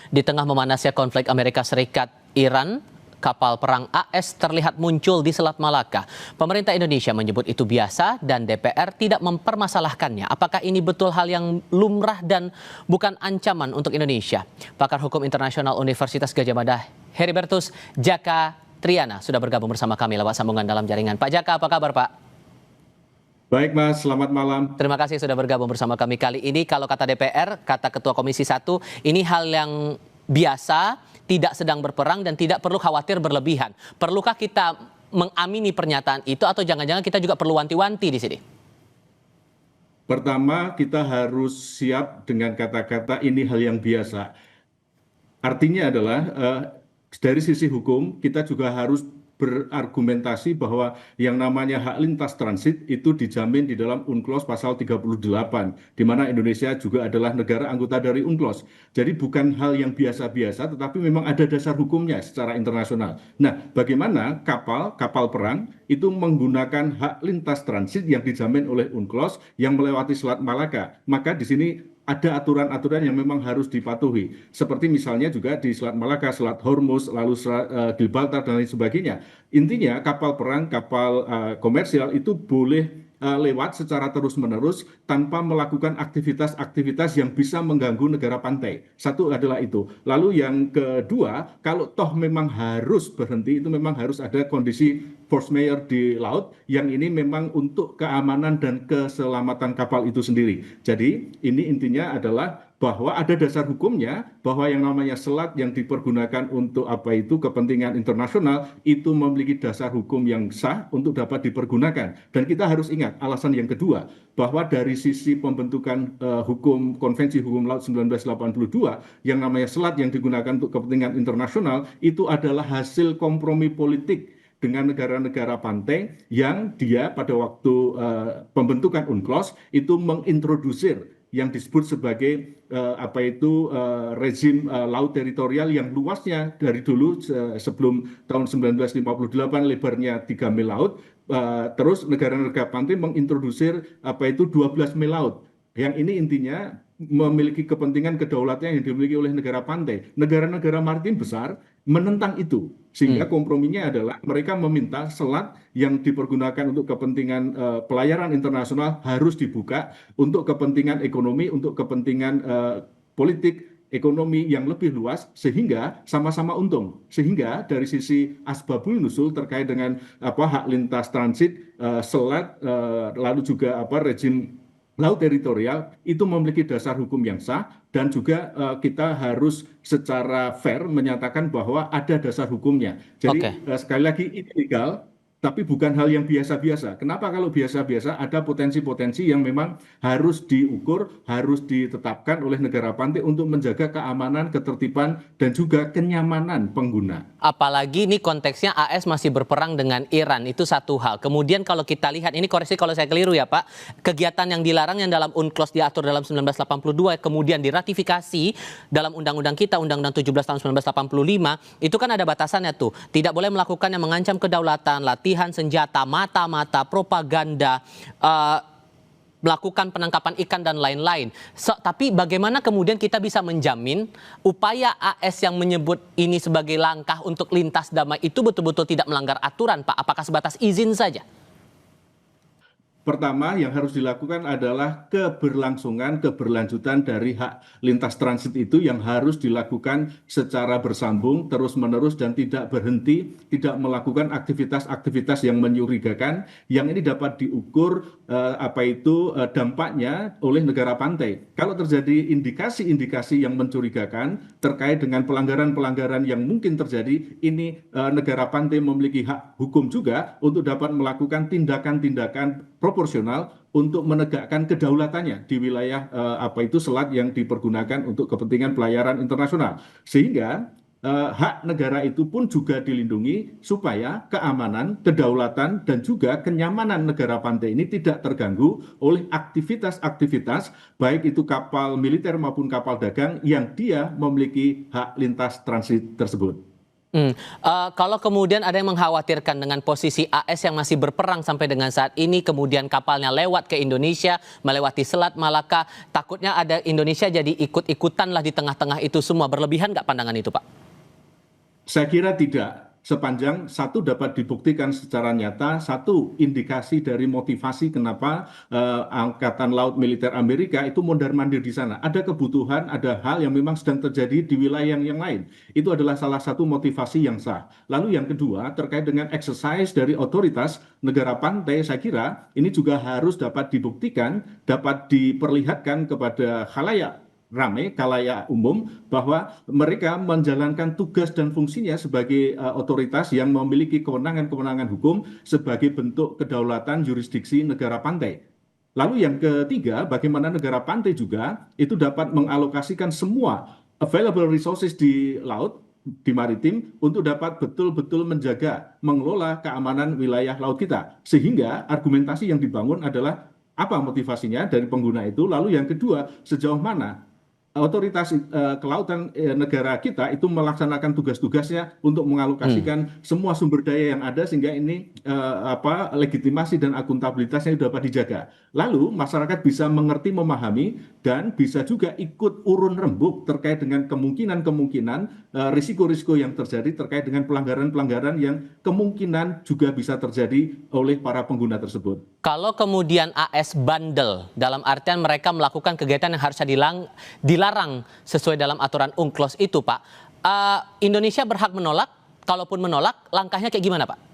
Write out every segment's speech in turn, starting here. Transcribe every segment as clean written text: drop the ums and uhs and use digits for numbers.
Di tengah memanasnya konflik Amerika Serikat-Iran, kapal perang AS terlihat muncul di Selat Malaka. Pemerintah Indonesia menyebut itu biasa dan DPR tidak mempermasalahkannya. Apakah ini betul hal yang lumrah dan bukan ancaman untuk Indonesia? Pakar Hukum Internasional Universitas Gadjah Mada, Heribertus Jaka Triana, sudah bergabung bersama kami lewat sambungan dalam jaringan. Pak Jaka, apa kabar Pak? Baik Mas, selamat malam. Terima kasih sudah bergabung bersama kami kali ini. Kalau kata DPR, kata Ketua Komisi 1, ini hal yang biasa, tidak sedang berperang dan tidak perlu khawatir berlebihan. Perlukah kita mengamini pernyataan itu atau jangan-jangan kita juga perlu wanti-wanti di sini? Pertama, kita harus siap dengan kata-kata ini hal yang biasa. Artinya adalah dari sisi hukum kita juga harus berargumentasi bahwa yang namanya hak lintas transit itu dijamin di dalam UNCLOS pasal 38, di mana Indonesia juga adalah negara anggota dari UNCLOS. Jadi bukan hal yang biasa-biasa, tetapi memang ada dasar hukumnya secara internasional. Nah, bagaimana kapal perang itu menggunakan hak lintas transit yang dijamin oleh UNCLOS yang melewati Selat Malaka? Maka di sini ada aturan-aturan yang memang harus dipatuhi. Seperti misalnya juga di Selat Malaka, Selat Hormuz, lalu Selat Gibraltar dan lain sebagainya. Intinya kapal perang, kapal komersial itu boleh lewat secara terus-menerus tanpa melakukan aktivitas-aktivitas yang bisa mengganggu negara pantai. Satu adalah itu. Lalu yang kedua, kalau toh memang harus berhenti, itu memang harus ada kondisi force majeure di laut yang ini memang untuk keamanan dan keselamatan kapal itu sendiri. Jadi ini intinya adalah bahwa ada dasar hukumnya bahwa yang namanya selat yang dipergunakan untuk kepentingan internasional itu memiliki dasar hukum yang sah untuk dapat dipergunakan. Dan kita harus ingat alasan yang kedua bahwa dari sisi pembentukan hukum Konvensi Hukum Laut 1982 yang namanya selat yang digunakan untuk kepentingan internasional itu adalah hasil kompromi politik dengan negara-negara pantai yang dia pada waktu pembentukan UNCLOS itu mengintrodusir yang disebut sebagai rezim laut teritorial yang luasnya dari dulu sebelum tahun 1958 lebarnya 3 mil laut, terus negara-negara pantai mengintrodusir 12 mil laut. Yang ini intinya memiliki kepentingan kedaulatan yang dimiliki oleh negara pantai. Negara-negara maritim besar menentang itu. Sehingga komprominya adalah mereka meminta selat yang dipergunakan untuk kepentingan pelayaran internasional harus dibuka untuk kepentingan ekonomi, untuk kepentingan politik, ekonomi yang lebih luas sehingga sama-sama untung. Sehingga dari sisi asbabul nusul terkait dengan hak lintas transit, selat, lalu juga rezim laut teritorial itu memiliki dasar hukum yang sah dan juga kita harus secara fair menyatakan bahwa ada dasar hukumnya. Jadi sekali lagi ini legal tapi bukan hal yang biasa-biasa. Kenapa kalau biasa-biasa ada potensi-potensi yang memang harus diukur, harus ditetapkan oleh negara pantai untuk menjaga keamanan, ketertiban, dan juga kenyamanan pengguna. Apalagi ini konteksnya AS masih berperang dengan Iran, itu satu hal. Kemudian kalau kita lihat, ini koreksi kalau saya keliru ya Pak, kegiatan yang dilarang yang dalam UNCLOS diatur dalam 1982, kemudian diratifikasi dalam undang-undang kita, Undang-Undang 17 tahun 1985, itu kan ada batasannya tuh. Tidak boleh melakukan yang mengancam kedaulatan, latihan senjata, mata-mata, propaganda, melakukan penangkapan ikan dan lain-lain. Tapi bagaimana kemudian kita bisa menjamin upaya AS yang menyebut ini sebagai langkah untuk lintas damai itu betul-betul tidak melanggar aturan, Pak? Apakah sebatas izin saja? Pertama yang harus dilakukan adalah keberlanjutan dari hak lintas transit itu yang harus dilakukan secara bersambung, terus-menerus dan tidak berhenti, tidak melakukan aktivitas-aktivitas yang mencurigakan, yang ini dapat diukur dampaknya oleh negara pantai. Kalau terjadi indikasi-indikasi yang mencurigakan terkait dengan pelanggaran-pelanggaran yang mungkin terjadi, ini negara pantai memiliki hak hukum juga untuk dapat melakukan tindakan-tindakan proporsional untuk menegakkan kedaulatannya di wilayah selat yang dipergunakan untuk kepentingan pelayaran internasional. Sehingga hak negara itu pun juga dilindungi supaya keamanan, kedaulatan, dan juga kenyamanan negara pantai ini tidak terganggu oleh aktivitas-aktivitas baik itu kapal militer maupun kapal dagang yang dia memiliki hak lintas transit tersebut. Kalau kemudian ada yang mengkhawatirkan dengan posisi AS yang masih berperang sampai dengan saat ini, kemudian kapalnya lewat ke Indonesia, melewati Selat Malaka, takutnya ada Indonesia jadi ikut-ikutan lah di tengah-tengah itu semua. Berlebihan nggak pandangan itu, Pak? Saya kira tidak. Sepanjang satu dapat dibuktikan secara nyata, satu indikasi dari motivasi kenapa Angkatan Laut Militer Amerika itu mondar-mandir di sana. Ada kebutuhan, ada hal yang memang sedang terjadi di wilayah yang lain. Itu adalah salah satu motivasi yang sah. Lalu yang kedua, terkait dengan exercise dari otoritas negara pantai, saya kira ini juga harus dapat dibuktikan, dapat diperlihatkan kepada khalayak ramai, khalayak umum, bahwa mereka menjalankan tugas dan fungsinya sebagai otoritas yang memiliki kewenangan-kewenangan hukum sebagai bentuk kedaulatan jurisdiksi negara pantai. Lalu yang ketiga, bagaimana negara pantai juga itu dapat mengalokasikan semua available resources di laut, di maritim, untuk dapat betul-betul menjaga, mengelola keamanan wilayah laut kita. Sehingga argumentasi yang dibangun adalah apa motivasinya dari pengguna itu. Lalu yang kedua, sejauh mana otoritas kelautan negara kita itu melaksanakan tugas-tugasnya untuk mengalokasikan semua sumber daya yang ada, sehingga ini legitimasi dan akuntabilitasnya dapat dijaga. Lalu masyarakat bisa mengerti, memahami, dan bisa juga ikut urun rembuk terkait dengan kemungkinan-kemungkinan risiko-risiko yang terjadi terkait dengan pelanggaran-pelanggaran yang kemungkinan juga bisa terjadi oleh para pengguna tersebut. Kalau kemudian AS bandel, dalam artian mereka melakukan kegiatan yang harusnya dilarang sesuai dalam aturan UNCLOS itu, Pak, Indonesia berhak menolak. Kalaupun menolak, langkahnya kayak gimana, Pak?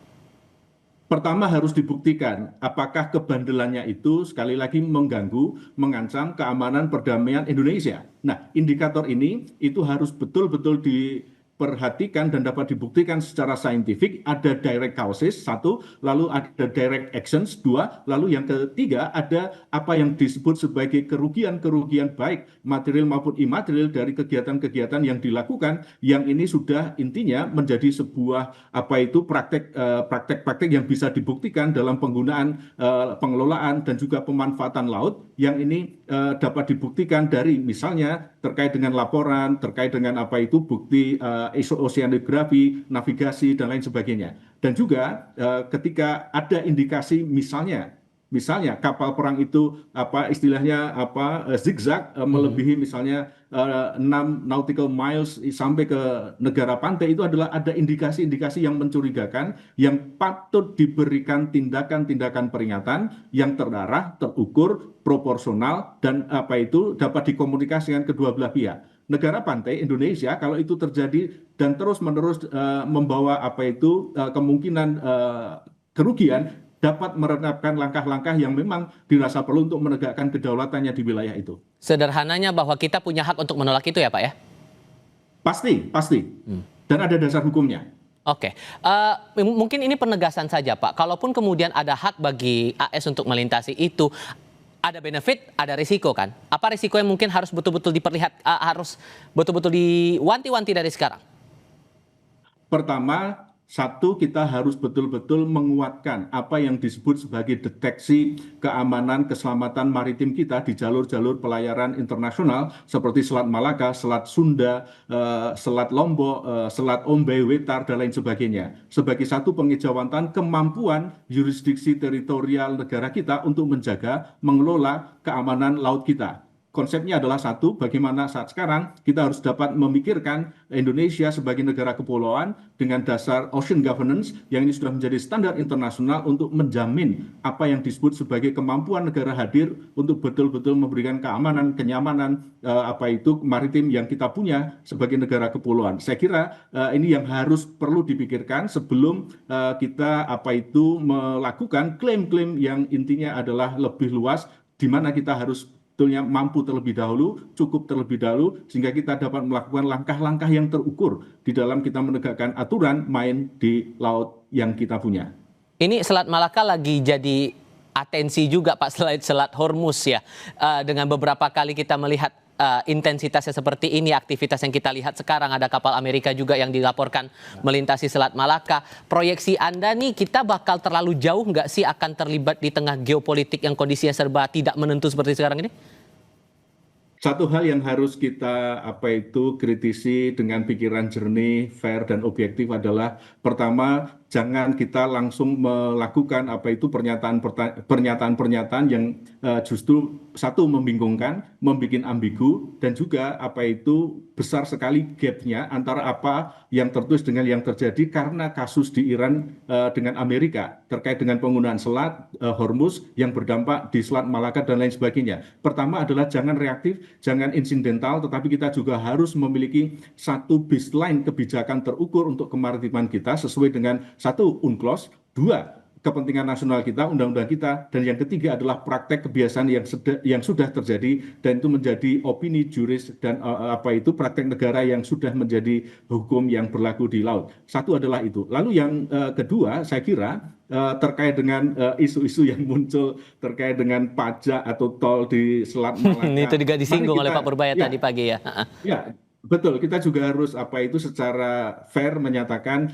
Pertama harus dibuktikan apakah kebandelannya itu sekali lagi mengganggu, mengancam keamanan perdamaian Indonesia. Nah, indikator ini itu harus betul-betul diperhatikan dan dapat dibuktikan secara saintifik. Ada direct causes, satu, lalu ada direct actions, dua, lalu yang ketiga ada apa yang disebut sebagai kerugian-kerugian baik material maupun imaterial dari kegiatan-kegiatan yang dilakukan, yang ini sudah intinya menjadi sebuah praktek-praktek yang bisa dibuktikan dalam penggunaan, pengelolaan dan juga pemanfaatan laut, yang ini dapat dibuktikan dari misalnya terkait dengan laporan, terkait dengan bukti oceanografi, navigasi, dan lain sebagainya. Dan juga ketika ada indikasi misalnya kapal perang itu zigzag melebihi misalnya 6 nautical miles sampai ke negara pantai, itu adalah ada indikasi-indikasi yang mencurigakan, yang patut diberikan tindakan-tindakan peringatan yang terarah, terukur, proporsional, dan dapat dikomunikasikan kedua belah pihak. Negara pantai Indonesia kalau itu terjadi dan terus-menerus membawa kemungkinan kerugian, dapat menerapkan langkah-langkah yang memang dirasa perlu untuk menegakkan kedaulatannya di wilayah itu. Sederhananya bahwa kita punya hak untuk menolak itu ya, Pak ya? Pasti. Dan ada dasar hukumnya. Oke, mungkin ini penegasan saja, Pak. Kalaupun kemudian ada hak bagi AS untuk melintasi itu, ada benefit, ada risiko kan? Apa risiko yang mungkin harus betul-betul harus betul-betul diwanti-wanti dari sekarang? Pertama, satu, kita harus betul-betul menguatkan apa yang disebut sebagai deteksi keamanan keselamatan maritim kita di jalur-jalur pelayaran internasional seperti Selat Malaka, Selat Sunda, Selat Lombok, Selat Ombay, Wetar, dan lain sebagainya. Sebagai satu pengejawatan kemampuan jurisdiksi teritorial negara kita untuk menjaga, mengelola keamanan laut kita. Konsepnya adalah satu, bagaimana saat sekarang kita harus dapat memikirkan Indonesia sebagai negara kepulauan dengan dasar ocean governance yang ini sudah menjadi standar internasional untuk menjamin apa yang disebut sebagai kemampuan negara hadir untuk betul-betul memberikan keamanan, kenyamanan maritim yang kita punya sebagai negara kepulauan. Saya kira ini yang harus perlu dipikirkan sebelum kita melakukan klaim-klaim yang intinya adalah lebih luas, di mana kita harus sebetulnya mampu terlebih dahulu, cukup terlebih dahulu, sehingga kita dapat melakukan langkah-langkah yang terukur di dalam kita menegakkan aturan main di laut yang kita punya. Ini Selat Malaka lagi jadi atensi juga, Pak, selain Selat Hormuz ya. Dengan beberapa kali kita melihat intensitasnya seperti ini, aktivitas yang kita lihat sekarang, ada kapal Amerika juga yang dilaporkan melintasi Selat Malaka. Proyeksi Anda nih, kita bakal terlalu jauh nggak sih akan terlibat di tengah geopolitik yang kondisinya serba tidak menentu seperti sekarang ini? Satu hal yang harus kita kritisi dengan pikiran jernih, fair dan objektif adalah pertama jangan kita langsung melakukan pernyataan-pernyataan yang justru satu membingungkan, membuat ambigu dan juga besar sekali gapnya antara apa yang tertulis dengan yang terjadi karena kasus di Iran dengan Amerika terkait dengan penggunaan selat Hormuz yang berdampak di Selat Malaka dan lain sebagainya. Pertama adalah jangan reaktif, jangan insidental, tetapi kita juga harus memiliki satu baseline kebijakan terukur untuk kemaritiman kita sesuai dengan satu UNCLOS, dua kepentingan nasional kita, undang-undang kita, dan yang ketiga adalah praktek kebiasaan yang sudah terjadi dan itu menjadi opini juris dan praktek negara yang sudah menjadi hukum yang berlaku di laut. Satu adalah itu. Lalu yang kedua, saya kira terkait dengan isu-isu yang muncul terkait dengan pajak atau tol di Selat Malaka. Itu juga disinggung oleh Pak Purbaya ya, tadi pagi ya. Ya, betul. Kita juga harus secara fair menyatakan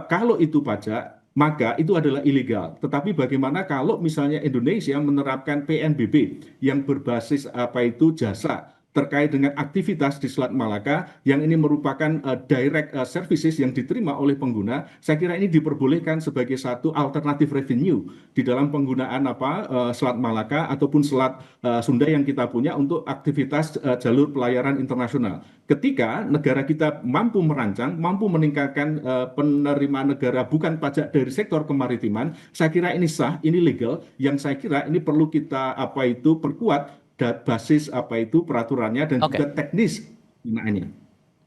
kalau itu pajak maka itu adalah ilegal. Tetapi bagaimana kalau misalnya Indonesia menerapkan PNBP yang berbasis jasa terkait dengan aktivitas di Selat Malaka yang ini merupakan direct services yang diterima oleh pengguna, saya kira ini diperbolehkan sebagai satu alternatif revenue di dalam penggunaan Selat Malaka ataupun Selat Sunda yang kita punya untuk aktivitas jalur pelayaran internasional. Ketika negara kita mampu merancang, mampu meningkatkan penerimaan negara bukan pajak dari sektor kemaritiman, saya kira ini sah, ini legal, yang saya kira ini perlu kita perkuat basis peraturannya dan juga teknis penggunaannya.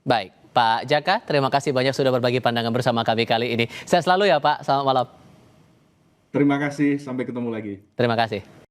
Baik, Pak Jaka, terima kasih banyak sudah berbagi pandangan bersama kami kali ini. Sehat selalu ya Pak, selamat malam. Terima kasih, sampai ketemu lagi. Terima kasih.